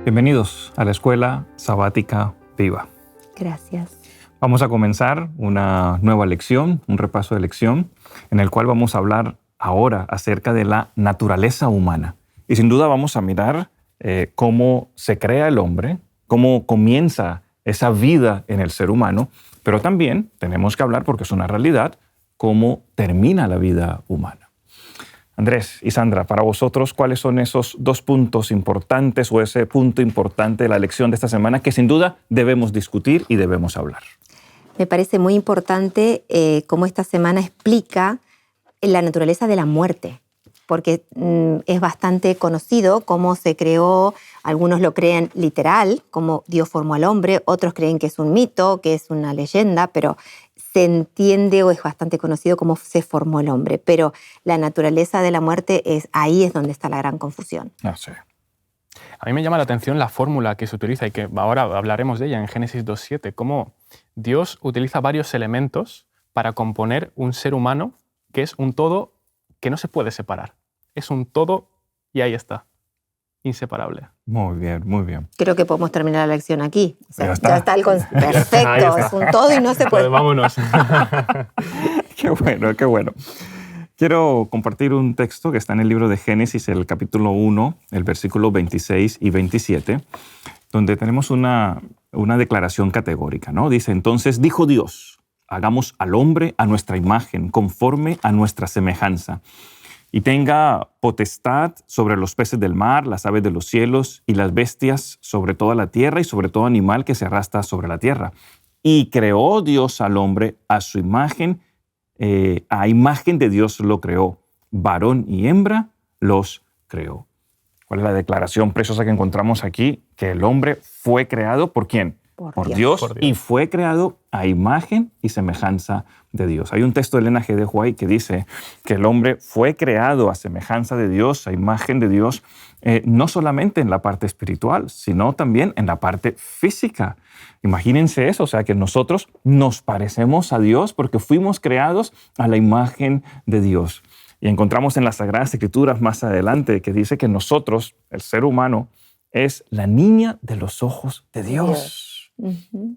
Bienvenidos a la Escuela Sabática Viva. Gracias. Vamos a comenzar una nueva lección, un repaso de lección, en el cual vamos a hablar ahora acerca de la naturaleza humana. Y sin duda vamos a mirar cómo se crea el hombre, cómo comienza esa vida en el ser humano, pero también tenemos que hablar, porque es una realidad, cómo termina la vida humana. Andrés y Sandra, para vosotros, ¿cuáles son esos dos puntos importantes o ese punto importante de la lección de esta semana que sin duda debemos discutir y debemos hablar? Me parece muy importante cómo esta semana explica la naturaleza de la muerte, porque es bastante conocido cómo se creó, algunos lo creen literal, cómo Dios formó al hombre, otros creen que es un mito, que es una leyenda, pero se entiende o es bastante conocido cómo se formó el hombre. Pero la naturaleza de la muerte, ahí es donde está la gran confusión. No sé. A mí me llama la atención la fórmula que se utiliza y que ahora hablaremos de ella en Génesis 2.7, cómo Dios utiliza varios elementos para componer un ser humano que es un todo que no se puede separar. Es un todo y ahí está, inseparable. Muy bien, muy bien. Creo que podemos terminar la lección aquí. O sea, Ya está. ya está el perfecto, Ahí está. es un todo y no se puede. Pues vámonos. Qué bueno, qué bueno. Quiero compartir un texto que está en el libro de Génesis, el capítulo 1, el versículo 26 y 27, donde tenemos una declaración categórica, ¿no? Dice, entonces dijo Dios, hagamos al hombre a nuestra imagen, conforme a nuestra semejanza, y tenga potestad sobre los peces del mar, las aves de los cielos y las bestias sobre toda la tierra y sobre todo animal que se arrastra sobre la tierra. Y creó Dios al hombre a su imagen, a imagen de Dios lo creó, varón y hembra los creó. ¿Cuál es la declaración preciosa que encontramos aquí? Que el hombre fue creado ¿por quién? Por Dios, y fue creado a imagen y semejanza de Dios. Hay un texto de Elena G. de White que dice que el hombre fue creado a semejanza de Dios, a imagen de Dios, no solamente en la parte espiritual, sino también en la parte física. Imagínense eso, o sea, que nosotros nos parecemos a Dios porque fuimos creados a la imagen de Dios. Y encontramos en las Sagradas Escrituras más adelante que dice que nosotros, el ser humano, es la niña de los ojos de Dios.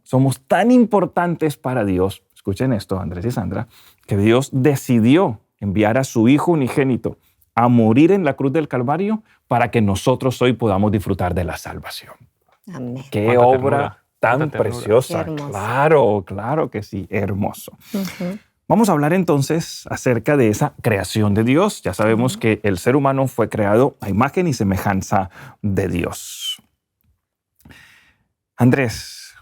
Somos tan importantes para Dios, escuchen esto, Andrés y Sandra, que Dios decidió enviar a su Hijo unigénito a morir en la cruz del Calvario para que nosotros hoy podamos disfrutar de la salvación. Amén. ¡Qué Cuánta obra ternura, tan cuánta ternura. preciosa! Qué hermoso. Claro, claro que sí, hermoso. Vamos a hablar entonces acerca de esa creación de Dios. Ya sabemos que el ser humano fue creado a imagen y semejanza de Dios. Andrés,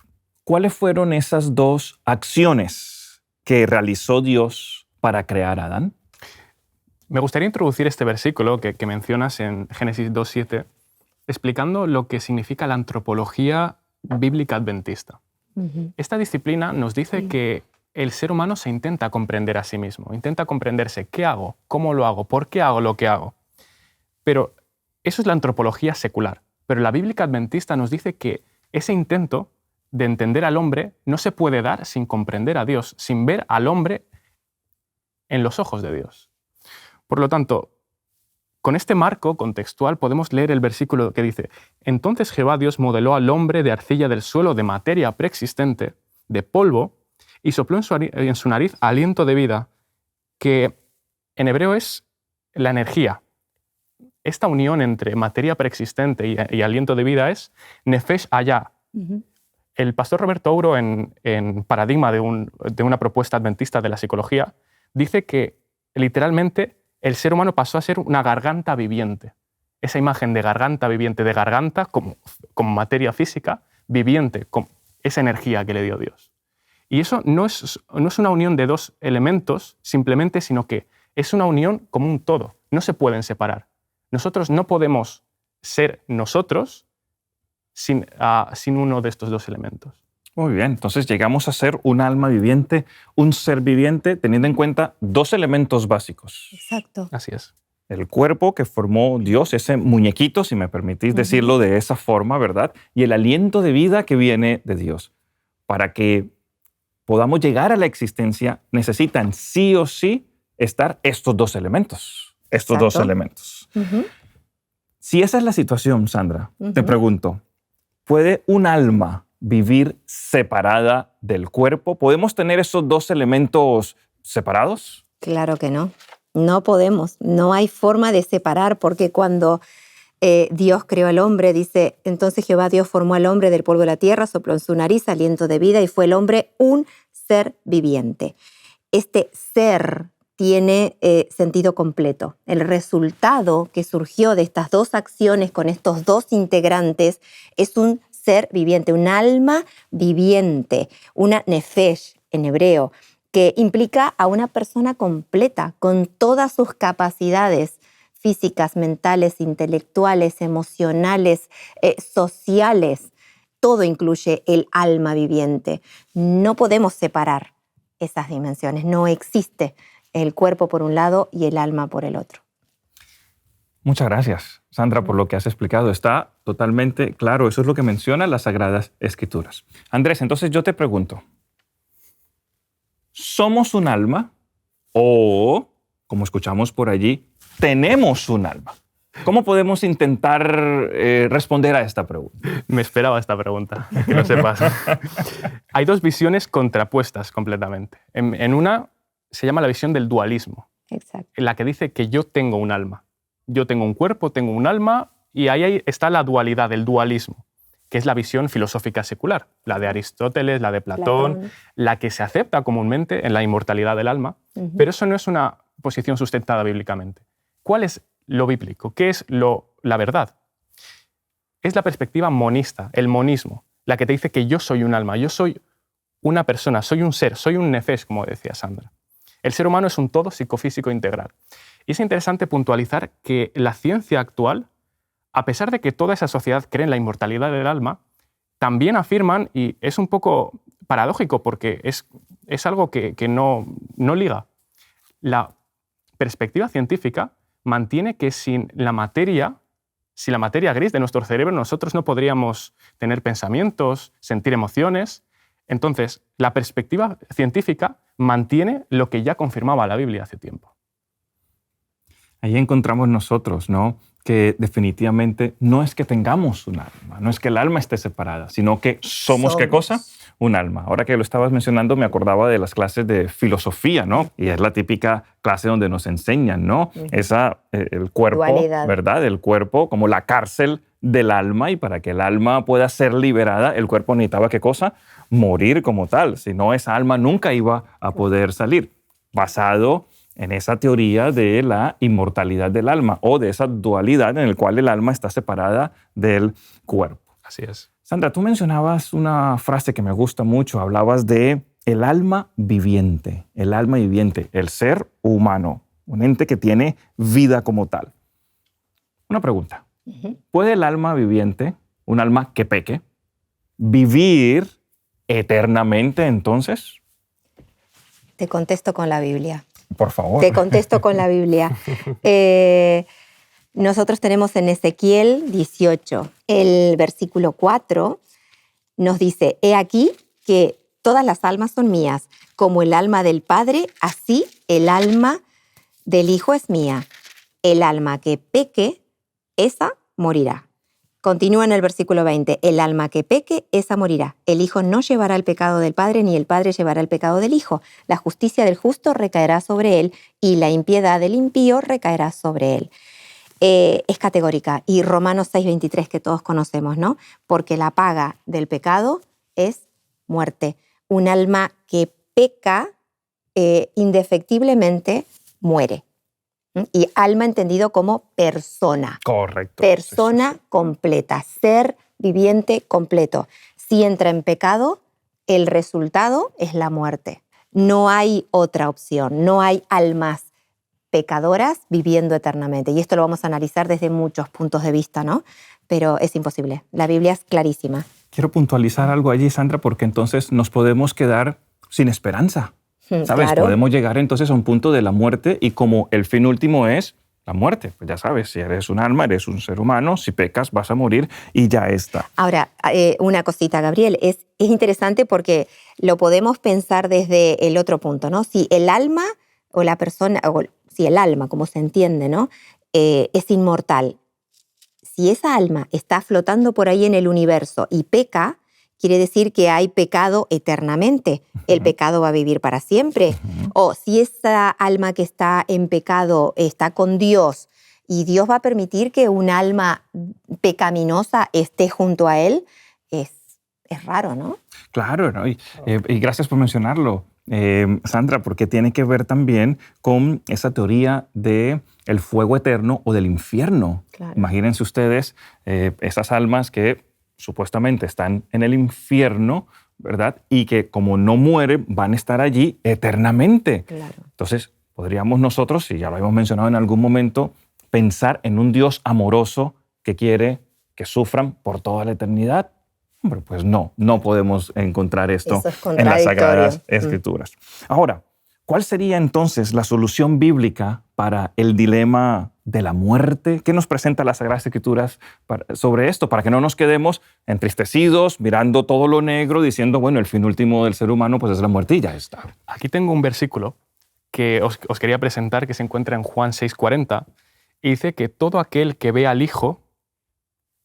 ¿cuáles fueron esas dos acciones que realizó Dios para crear a Adán? Me gustaría introducir este versículo que mencionas en Génesis 2.7, explicando lo que significa la antropología bíblica adventista. Esta disciplina nos dice que el ser humano se intenta comprender a sí mismo, intenta comprenderse qué hago, cómo lo hago, por qué hago lo que hago. Pero eso es la antropología secular. Pero la bíblica adventista nos dice que ese intento de entender al hombre no se puede dar sin comprender a Dios, sin ver al hombre en los ojos de Dios. Por lo tanto, con este marco contextual podemos leer el versículo que dice: entonces Jehová Dios modeló al hombre de arcilla del suelo, de materia preexistente, de polvo, y sopló en su nariz aliento de vida, que en hebreo es la energía. Esta unión entre materia preexistente y aliento de vida es nefesh hayah. El pastor Roberto Ouro, en Paradigma de una propuesta adventista de la psicología, dice que literalmente el ser humano pasó a ser una garganta viviente. Esa imagen de garganta viviente, de garganta como materia física, viviente, con esa energía que le dio Dios. Y eso no es una unión de dos elementos simplemente, sino que es una unión como un todo. No se pueden separar. Nosotros no podemos ser nosotros sin uno de estos dos elementos. Muy bien, entonces llegamos a ser un alma viviente, un ser viviente, teniendo en cuenta dos elementos básicos. Exacto. Así es. El cuerpo que formó Dios, ese muñequito, si me permitís decirlo de esa forma, ¿verdad? Y el aliento de vida que viene de Dios. Para que podamos llegar a la existencia, necesitan sí o sí estar estos dos elementos. Estos dos elementos. Si esa es la situación, Sandra, te pregunto, ¿Puede un alma vivir separada del cuerpo? ¿Podemos tener esos dos elementos separados? Claro que no. No podemos. No hay forma de separar, porque cuando Dios creó al hombre, dice, entonces Jehová Dios formó al hombre del polvo de la tierra, sopló en su nariz aliento de vida y fue el hombre un ser viviente. Este ser tiene sentido completo. El resultado que surgió de estas dos acciones con estos dos integrantes es un ser viviente, un alma viviente, una nefesh en hebreo, que implica a una persona completa, con todas sus capacidades físicas, mentales, intelectuales, emocionales, sociales. Todo incluye el alma viviente. No podemos separar esas dimensiones. No existe el cuerpo por un lado y el alma por el otro. Muchas gracias, Sandra, por lo que has explicado. Está totalmente claro. Eso es lo que mencionan las Sagradas Escrituras. Andrés, entonces yo te pregunto, ¿somos un alma o, como escuchamos por allí, tenemos un alma? ¿Cómo podemos intentar responder a esta pregunta? Me esperaba esta pregunta, que lo sepas. Hay dos visiones contrapuestas completamente. En una se llama la visión del dualismo, Exacto. en la que dice que yo tengo un alma. Yo tengo un cuerpo, tengo un alma, y ahí está la dualidad, el dualismo, que es la visión filosófica secular, la de Aristóteles, la de Platón, la que se acepta comúnmente en la inmortalidad del alma, pero eso no es una posición sustentada bíblicamente. ¿Cuál es lo bíblico? ¿Qué es la verdad? Es la perspectiva monista, el monismo, la que te dice que yo soy un alma, yo soy una persona, soy un ser, soy un nefesh, como decía Sandra. El ser humano es un todo psicofísico integral. Y es interesante puntualizar que la ciencia actual, a pesar de que toda esa sociedad cree en la inmortalidad del alma, también afirman, y es un poco paradójico porque es algo que no liga. La perspectiva científica mantiene que sin la materia gris de nuestro cerebro, nosotros no podríamos tener pensamientos, sentir emociones. Entonces, la perspectiva científica mantiene lo que ya confirmaba la Biblia hace tiempo. Ahí encontramos nosotros, ¿no?, que definitivamente no es que tengamos un alma, no es que el alma esté separada, sino que somos ¿qué cosa? Un alma. Ahora que lo estabas mencionando, me acordaba de las clases de filosofía, ¿no? Y es la típica clase donde nos enseñan, ¿no? El cuerpo, dualidad, ¿verdad? El cuerpo como la cárcel del alma, y para que el alma pueda ser liberada, el cuerpo necesitaba ¿qué cosa? Morir como tal. Si no, esa alma nunca iba a poder salir. Basado en esa teoría de la inmortalidad del alma o de esa dualidad en la cual el alma está separada del cuerpo. Así es. Sandra, tú mencionabas una frase que me gusta mucho. Hablabas de el alma viviente, el ser humano, un ente que tiene vida como tal. Una pregunta. ¿Puede el alma viviente, un alma que peque, vivir eternamente entonces? Te contesto con la Biblia. Por favor. Te contesto con la Biblia. Nosotros tenemos en Ezequiel 18, el versículo 4, nos dice, he aquí que todas las almas son mías, como el alma del Padre, así el alma del Hijo es mía. El alma que peque, esa morirá. Continúa en el versículo 20, el alma que peque, esa morirá. El Hijo no llevará el pecado del Padre, ni el Padre llevará el pecado del Hijo. La justicia del justo recaerá sobre él, y la impiedad del impío recaerá sobre él. Es categórica. Y Romanos 6:23, que todos conocemos, ¿no? Porque la paga del pecado es muerte. Un alma que peca indefectiblemente muere. Y alma entendido como persona. Correcto. Persona completa, ser viviente completo. Si entra en pecado, el resultado es la muerte. No hay otra opción, no hay almas pecadoras viviendo eternamente. Y esto lo vamos a analizar desde muchos puntos de vista, ¿no? Pero es imposible. La Biblia es clarísima. Quiero puntualizar algo allí, Sandra, porque entonces nos podemos quedar sin esperanza. ¿Sabes? Claro. Podemos llegar entonces a un punto de la muerte, y como el fin último es la muerte, pues ya sabes, si eres un alma, eres un ser humano, si pecas vas a morir y ya está. Ahora, una cosita, Gabriel, es interesante porque lo podemos pensar desde el otro punto, ¿no? Si el alma o la persona, o si el alma, como se entiende, ¿no? Es inmortal. si esa alma está flotando por ahí en el universo y peca, quiere decir que hay pecado eternamente. El pecado va a vivir para siempre. O si esa alma que está en pecado está con Dios y Dios va a permitir que un alma pecaminosa esté junto a él, es raro, ¿no? Claro, ¿no? Y gracias por mencionarlo, Sandra, porque tiene que ver también con esa teoría del fuego eterno o del infierno. Claro. Imagínense ustedes esas almas que supuestamente están en el infierno, ¿verdad? Y que como no mueren, van a estar allí eternamente. Claro. Entonces, podríamos nosotros, si ya lo hemos mencionado en algún momento, pensar en un Dios amoroso que quiere que sufran por toda la eternidad. Hombre, pues no podemos encontrar esto en las Sagradas Escrituras. Ahora, ¿cuál sería entonces la solución bíblica para el dilema de la muerte? ¿Qué nos presenta las Sagradas Escrituras sobre esto? Para que no nos quedemos entristecidos, mirando todo lo negro, diciendo, bueno, el fin último del ser humano pues es la muerte y ya está. Aquí tengo un versículo que os quería presentar que se encuentra en Juan 6:40 y dice que todo aquel que ve al Hijo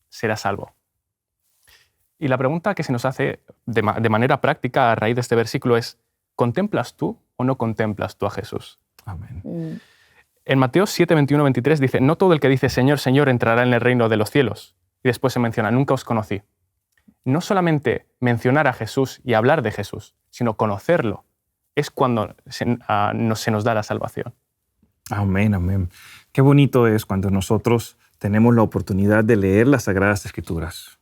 será salvo. Y la pregunta que se nos hace de manera práctica a raíz de este versículo es, ¿contemplas tú o no contemplas tú a Jesús? Amén. En Mateo 7, 21, 23 dice, no todo el que dice Señor, Señor entrará en el reino de los cielos. Y después se menciona, nunca os conocí. No solamente mencionar a Jesús y hablar de Jesús, sino conocerlo, es cuando se nos da la salvación. Amén, amén. Qué bonito es cuando nosotros tenemos la oportunidad de leer las Sagradas Escrituras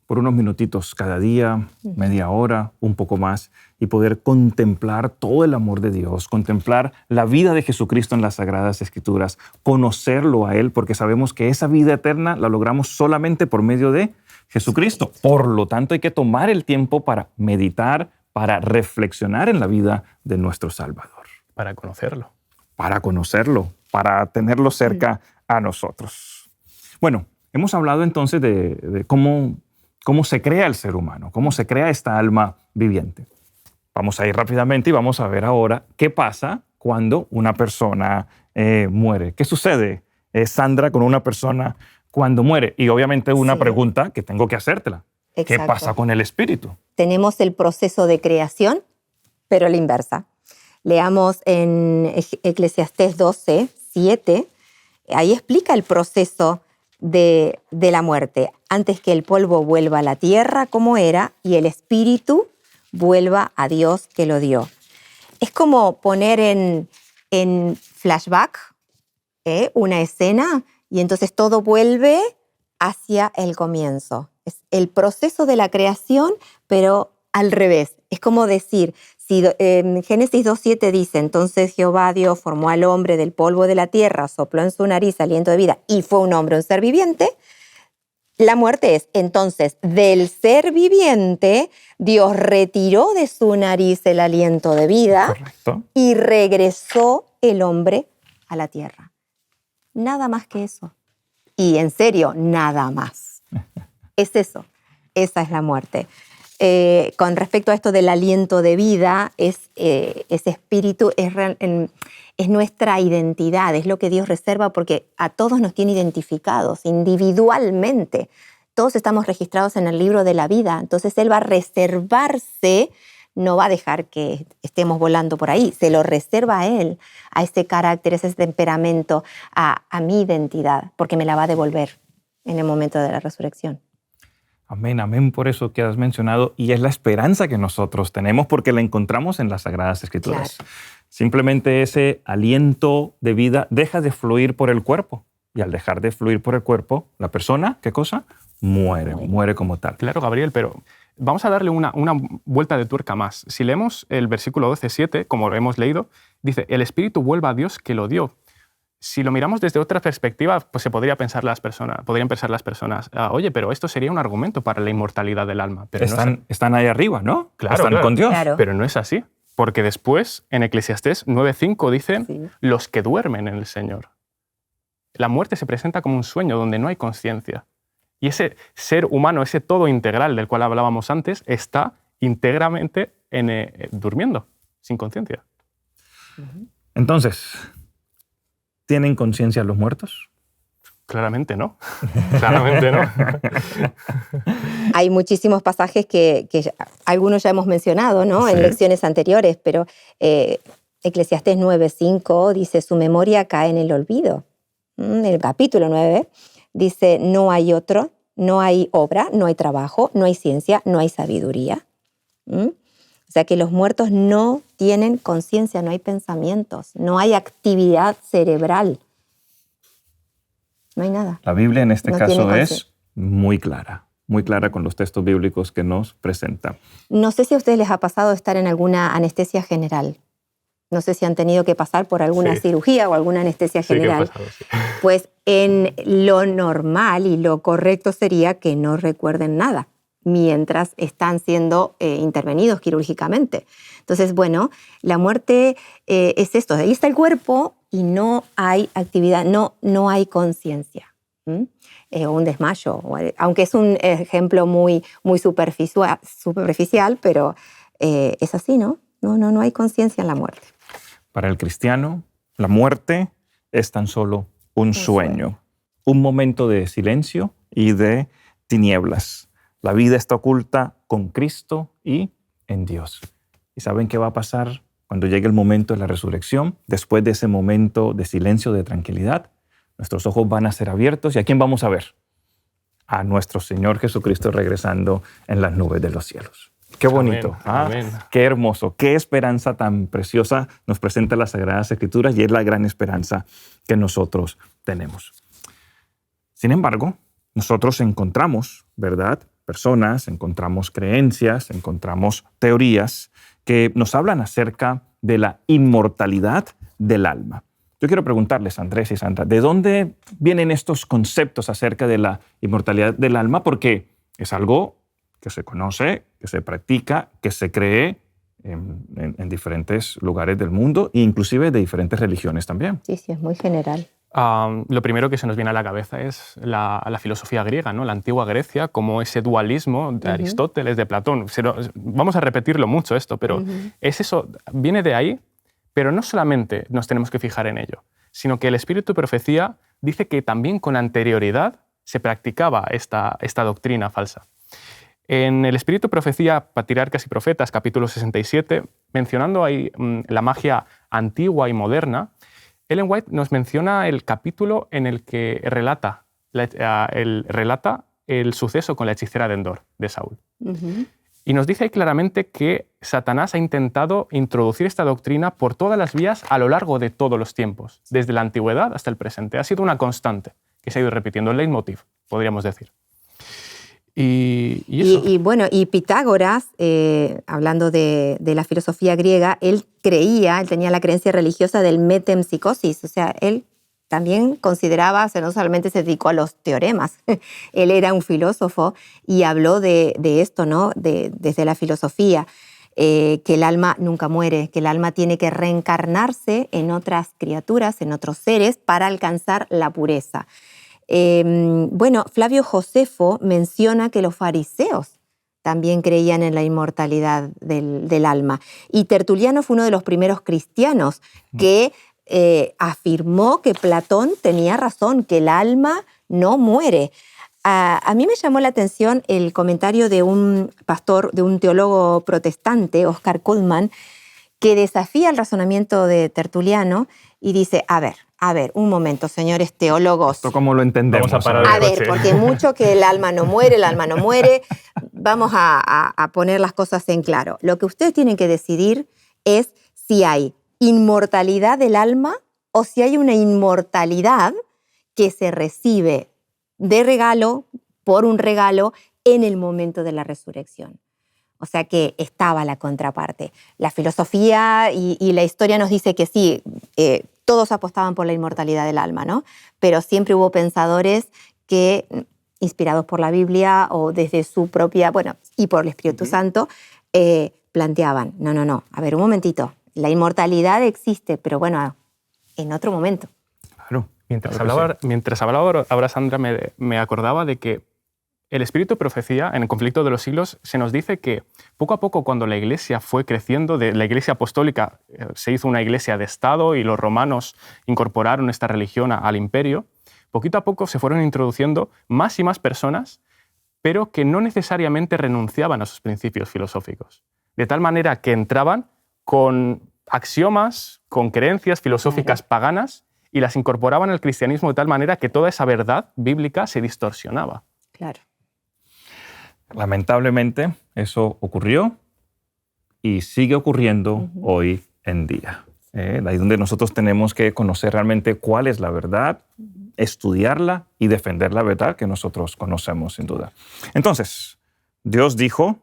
por unos minutitos cada día, media hora, un poco más, y poder contemplar todo el amor de Dios, contemplar la vida de Jesucristo en las Sagradas Escrituras, conocerlo a Él, porque sabemos que esa vida eterna la logramos solamente por medio de Jesucristo. Por lo tanto, hay que tomar el tiempo para meditar, para reflexionar en la vida de nuestro Salvador. Para conocerlo. Para conocerlo, para tenerlo cerca a nosotros. Bueno, hemos hablado entonces de cómo se crea el ser humano, cómo se crea esta alma viviente. Vamos a ir rápidamente y vamos a ver ahora qué pasa cuando una persona muere. ¿Qué sucede, Sandra, con una persona cuando muere? Y obviamente una pregunta que tengo que hacértela. Exacto. ¿Qué pasa con el espíritu? Tenemos el proceso de creación, pero a la inversa. Leamos en Eclesiastés 12, 7. Ahí explica el proceso de la muerte. Antes que el polvo vuelva a la tierra como era y el espíritu vuelva a Dios que lo dio. Es como poner en flashback una escena y entonces todo vuelve hacia el comienzo. Es el proceso de la creación, pero al revés. Es como decir, si en Génesis 2:7 dice, entonces Jehová Dios formó al hombre del polvo de la tierra, sopló en su nariz aliento de vida y fue un hombre, un ser viviente, la muerte es, entonces, del ser viviente, Dios retiró de su nariz el aliento de vida. Correcto. Y regresó el hombre a la tierra. Nada más que eso. Y en serio, nada más. Es eso. Esa es la muerte. Con respecto a esto del aliento de vida, ese espíritu es nuestra identidad, es lo que Dios reserva porque a todos nos tiene identificados individualmente. Todos estamos registrados en el libro de la vida, entonces Él va a reservarse, no va a dejar que estemos volando por ahí, se lo reserva a Él, a ese carácter, ese temperamento, a mi identidad, porque me la va a devolver en el momento de la resurrección. Amén, amén por eso que has mencionado. Y es la esperanza que nosotros tenemos porque la encontramos en las Sagradas Escrituras. Claro. Simplemente ese aliento de vida deja de fluir por el cuerpo. Y al dejar de fluir por el cuerpo, la persona, ¿qué cosa? Muere como tal. Claro, Gabriel, pero vamos a darle una vuelta de tuerca más. Si leemos el versículo 12:7, como lo hemos leído, dice, el espíritu vuelva a Dios que lo dio. Si lo miramos desde otra perspectiva, pues podrían pensar las personas, oye, pero esto sería un argumento para la inmortalidad del alma. Pero están ahí arriba, ¿no? Claro, están con Dios. Claro. Pero no es así, porque después en Eclesiastés 9:5 dicen los que duermen en el Señor. La muerte se presenta como un sueño donde no hay conciencia. Y ese ser humano, ese todo integral del cual hablábamos antes, está íntegramente durmiendo, sin conciencia. Entonces, ¿tienen conciencia los muertos? Claramente no. Claramente no. Hay muchísimos pasajes que algunos ya hemos mencionado, ¿no? En Sí. lecciones anteriores, pero Eclesiastés 9:5 dice, su memoria cae en el olvido. En el capítulo 9 dice, no hay otro, no hay obra, no hay trabajo, no hay ciencia, no hay sabiduría. O sea que los muertos no tienen conciencia, no hay pensamientos, no hay actividad cerebral. No hay nada. La Biblia en este No tiene caso conciencia. es muy clara con los textos bíblicos que nos presenta. No sé si a ustedes les ha pasado estar en alguna anestesia general. No sé si han tenido que pasar por alguna Sí. cirugía o alguna anestesia Sí que he general. pasado, sí. Pues en lo normal y lo correcto sería que no recuerden nada mientras están siendo intervenidos quirúrgicamente. Entonces, bueno, la muerte es esto. Ahí está el cuerpo y no hay actividad, no hay conciencia. O un desmayo, aunque es un ejemplo muy superficial, pero es así, ¿no? No hay conciencia en la muerte. Para el cristiano, la muerte es tan solo un sueño, un momento de silencio y de tinieblas. La vida está oculta con Cristo y en Dios. ¿Y saben qué va a pasar cuando llegue el momento de la resurrección? Después de ese momento de silencio, de tranquilidad, nuestros ojos van a ser abiertos. ¿Y a quién vamos a ver? A nuestro Señor Jesucristo regresando en las nubes de los cielos. Qué bonito, Amén, amén. Qué hermoso, qué esperanza tan preciosa nos presenta las Sagradas Escrituras y es la gran esperanza que nosotros tenemos. Sin embargo, nosotros encontramos, ¿verdad?, personas, encontramos creencias, encontramos teorías que nos hablan acerca de la inmortalidad del alma. Yo quiero preguntarles, Andrés y Sandra, ¿de dónde vienen estos conceptos acerca de la inmortalidad del alma? Porque es algo que se conoce, que se practica, que se cree en diferentes lugares del mundo e inclusive de diferentes religiones también. Sí, es muy general. Lo primero que se nos viene a la cabeza es la filosofía griega, ¿no? La antigua Grecia, como ese dualismo de Aristóteles, de Platón. Vamos a repetirlo mucho esto, pero es eso, viene de ahí, pero no solamente nos tenemos que fijar en ello, sino que el espíritu de profecía dice que también con anterioridad se practicaba esta doctrina falsa. En el espíritu de profecía, Patriarcas y Profetas, capítulo 67, mencionando ahí la magia antigua y moderna, Ellen White nos menciona el capítulo en el que relata el suceso con la hechicera de Endor, de Saúl. Y nos dice ahí claramente que Satanás ha intentado introducir esta doctrina por todas las vías a lo largo de todos los tiempos, desde la antigüedad hasta el presente. Ha sido una constante que se ha ido repitiendo, el leitmotiv, podríamos decir. Y bueno, y Pitágoras, hablando de la filosofía griega, él tenía la creencia religiosa del metempsicosis, o sea, él también consideraba, o sea, no solamente se dedicó a los teoremas, él era un filósofo y habló de esto, ¿no? Desde la filosofía, que el alma nunca muere, que el alma tiene que reencarnarse en otras criaturas, en otros seres, para alcanzar la pureza. Bueno, Flavio Josefo menciona que los fariseos también creían en la inmortalidad del alma. Y Tertuliano fue uno de los primeros cristianos que afirmó que Platón tenía razón, que el alma no muere. A mí me llamó la atención el comentario de un pastor, de un teólogo protestante, Oscar Cullmann, que desafía el razonamiento de Tertuliano y dice, a ver, un momento, señores teólogos. ¿Esto cómo lo entendemos? Vamos a parar A el ver, coche. porque mucho que el alma no muere. Vamos a poner las cosas en claro. Lo que ustedes tienen que decidir es si hay inmortalidad del alma o si hay una inmortalidad que se recibe de regalo, por un regalo, en el momento de la resurrección. O sea que estaba la contraparte. La filosofía y la historia nos dice que sí, todos apostaban por la inmortalidad del alma, ¿no? Pero siempre hubo pensadores que, inspirados por la Biblia o desde su propia, y por el Espíritu Santo, planteaban, no, a ver, un momentito, la inmortalidad existe, pero en otro momento. Claro. Mientras hablaba ahora Sandra, me acordaba de que el espíritu de profecía, en el conflicto de los siglos, se nos dice que poco a poco, cuando la Iglesia fue creciendo, la Iglesia apostólica se hizo una iglesia de Estado y los romanos incorporaron esta religión al imperio, poquito a poco se fueron introduciendo más y más personas, pero que no necesariamente renunciaban a sus principios filosóficos. De tal manera que entraban con axiomas, con creencias filosóficas paganas y las incorporaban al cristianismo de tal manera que toda esa verdad bíblica se distorsionaba. Claro. Lamentablemente, eso ocurrió y sigue ocurriendo hoy en día. Ahí donde nosotros tenemos que conocer realmente cuál es la verdad, estudiarla y defender la verdad que nosotros conocemos, sin duda. Entonces, Dios dijo,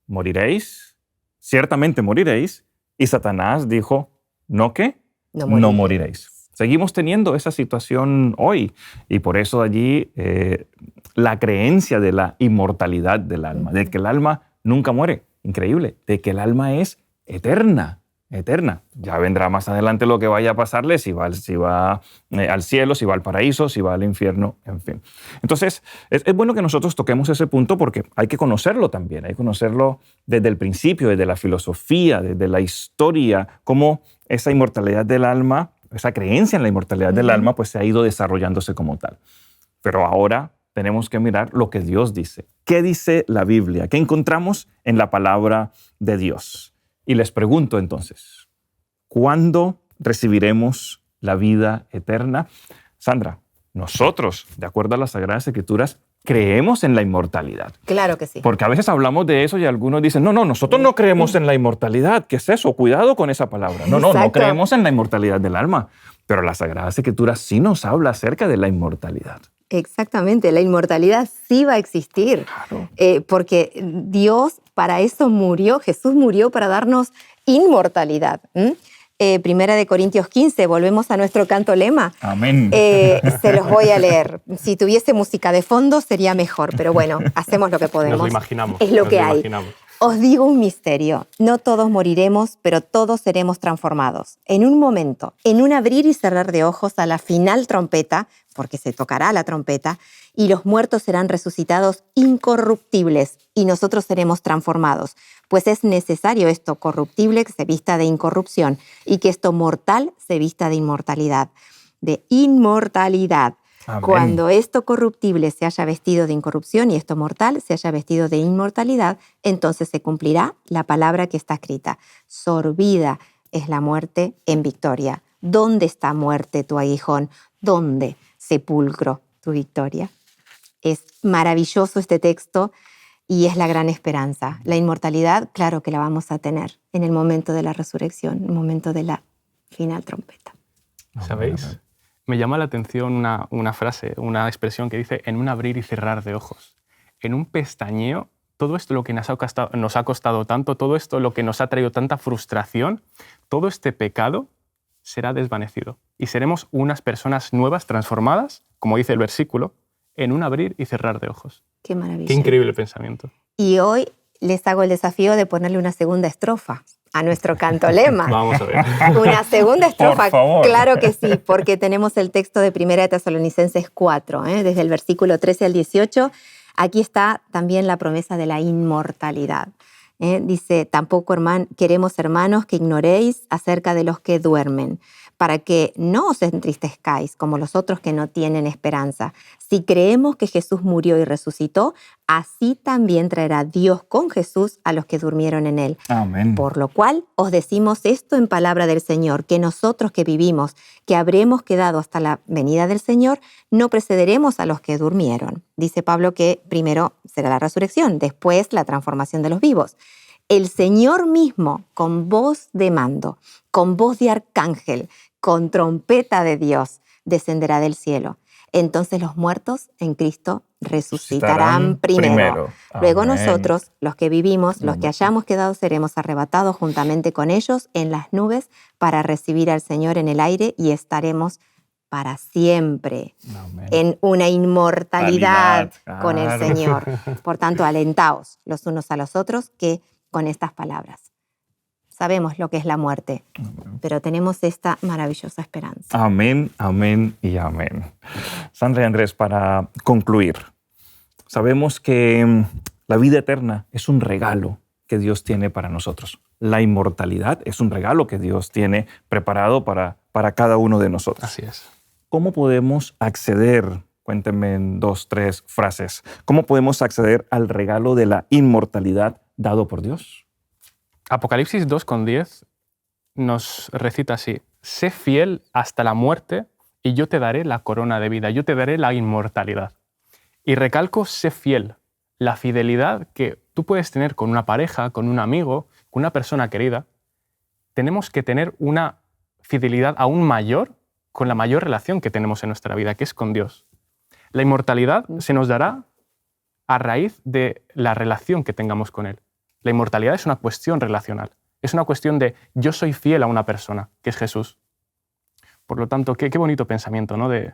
moriréis, ciertamente moriréis, y Satanás dijo, ¿no qué? No moriréis. Seguimos teniendo esa situación hoy y por eso allí la creencia de la inmortalidad del alma, de que el alma nunca muere, increíble, de que el alma es eterna. Eterna. Ya vendrá más adelante lo que vaya a pasarle, si va al cielo, si va al paraíso, si va al infierno, en fin. Entonces, es bueno que nosotros toquemos ese punto porque hay que conocerlo también, hay que conocerlo desde el principio, desde la filosofía, desde la historia, cómo esa inmortalidad del alma, esa creencia en la inmortalidad del alma, pues se ha ido desarrollándose como tal. Pero ahora tenemos que mirar lo que Dios dice. ¿Qué dice la Biblia? ¿Qué encontramos en la palabra de Dios? Y les pregunto entonces, ¿cuándo recibiremos la vida eterna? Sandra, nosotros, de acuerdo a las Sagradas Escrituras, creemos en la inmortalidad. Claro que sí. Porque a veces hablamos de eso y algunos dicen, no, nosotros no creemos en la inmortalidad. ¿Qué es eso? Cuidado con esa palabra. No creemos en la inmortalidad del alma. Pero las Sagradas Escrituras sí nos habla acerca de la inmortalidad. Exactamente, la inmortalidad sí va a existir, Claro. Porque Dios para eso murió, Jesús murió para darnos inmortalidad. Primera de Corintios 15, volvemos a nuestro canto lema. Amén. Se los voy a leer. Si tuviese música de fondo sería mejor, pero bueno, hacemos lo que podemos. Nos lo imaginamos. Es lo que hay. Imaginamos. Os digo un misterio, no todos moriremos, pero todos seremos transformados. En un momento, en un abrir y cerrar de ojos a la final trompeta, porque se tocará la trompeta, y los muertos serán resucitados incorruptibles, y nosotros seremos transformados. Pues es necesario esto corruptible que se vista de incorrupción, y que esto mortal se vista de inmortalidad. De inmortalidad. Amén. Cuando esto corruptible se haya vestido de incorrupción y esto mortal se haya vestido de inmortalidad, entonces se cumplirá la palabra que está escrita. Sorbida es la muerte en victoria. ¿Dónde está muerte tu aguijón? ¿Dónde, sepulcro, tu victoria? Es maravilloso este texto y es la gran esperanza. La inmortalidad, claro que la vamos a tener en el momento de la resurrección, en el momento de la final trompeta. ¿Sabéis? Me llama la atención una frase, una expresión que dice en un abrir y cerrar de ojos. En un pestañeo, todo esto lo que nos ha costado tanto, todo esto lo que nos ha traído tanta frustración, todo este pecado será desvanecido. Y seremos unas personas nuevas, transformadas, como dice el versículo, en un abrir y cerrar de ojos. Qué maravilla. Qué increíble pensamiento. Y hoy les hago el desafío de ponerle una segunda estrofa a nuestro canto lema. Vamos a ver. Una segunda estrofa, Por favor. claro que sí, porque tenemos el texto de 1 de Tesalonicenses 4, desde el versículo 13 al 18. Aquí está también la promesa de la inmortalidad. Dice, tampoco queremos, hermanos, que ignoréis acerca de los que duermen, para que no os entristezcáis como los otros que no tienen esperanza. Si creemos que Jesús murió y resucitó, así también traerá Dios con Jesús a los que durmieron en él. Amén. Por lo cual os decimos esto en palabra del Señor, que nosotros que vivimos, que habremos quedado hasta la venida del Señor, no precederemos a los que durmieron. Dice Pablo que primero será la resurrección, después la transformación de los vivos. El Señor mismo, con voz de mando, con voz de arcángel, con trompeta de Dios, descenderá del cielo. Entonces los muertos en Cristo resucitarán primero. Luego Amén. nosotros, los que vivimos, los que hayamos quedado, seremos arrebatados juntamente con ellos en las nubes para recibir al Señor en el aire y estaremos para siempre Amén. en una inmortalidad Claro. con el Señor. Por tanto, alentaos los unos a los otros que con estas palabras. Sabemos lo que es la muerte, pero tenemos esta maravillosa esperanza. Amén, amén y amén. Sandra y Andrés, para concluir, sabemos que la vida eterna es un regalo que Dios tiene para nosotros. La inmortalidad es un regalo que Dios tiene preparado para cada uno de nosotros. Así es. ¿cómo podemos acceder? Cuéntenme en 2, 3 frases. ¿Cómo podemos acceder al regalo de la inmortalidad dado por Dios? Apocalipsis 2,10 nos recita así: sé fiel hasta la muerte y yo te daré la corona de vida, yo te daré la inmortalidad. Y recalco, sé fiel, la fidelidad que tú puedes tener con una pareja, con un amigo, con una persona querida. Tenemos que tener una fidelidad aún mayor con la mayor relación que tenemos en nuestra vida, que es con Dios. La inmortalidad se nos dará a raíz de la relación que tengamos con Él. La inmortalidad es una cuestión relacional. Es una cuestión de yo soy fiel a una persona, que es Jesús. Por lo tanto, qué bonito pensamiento, ¿no? De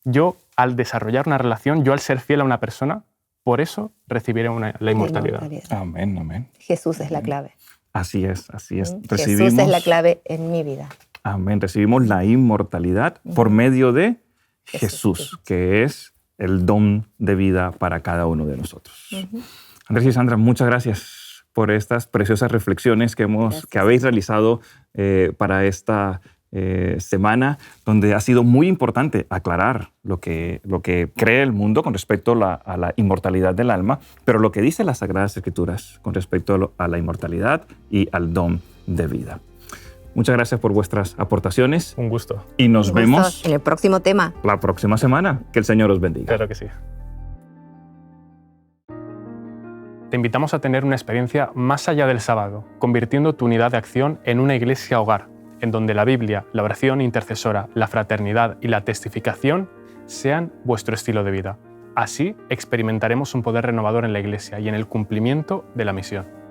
yo, al desarrollar una relación, yo al ser fiel a una persona, por eso recibiré la inmortalidad. Amén, amén. Jesús es la clave. Así es, así es. Jesús es la clave en mi vida. Amén. Recibimos la inmortalidad por medio de Jesús, que es el don de vida para cada uno de nosotros. Andrés y Sandra, muchas gracias por estas preciosas reflexiones que habéis realizado para esta semana, donde ha sido muy importante aclarar lo que cree el mundo con respecto a la inmortalidad del alma, pero lo que dice las Sagradas Escrituras con respecto a la inmortalidad y al don de vida. Muchas gracias por vuestras aportaciones. Un gusto. Y nos vemos en el próximo tema. La próxima semana. Que el Señor os bendiga. Claro que sí. Te invitamos a tener una experiencia más allá del sábado, convirtiendo tu unidad de acción en una iglesia hogar, en donde la Biblia, la oración intercesora, la fraternidad y la testificación sean vuestro estilo de vida. Así experimentaremos un poder renovador en la iglesia y en el cumplimiento de la misión.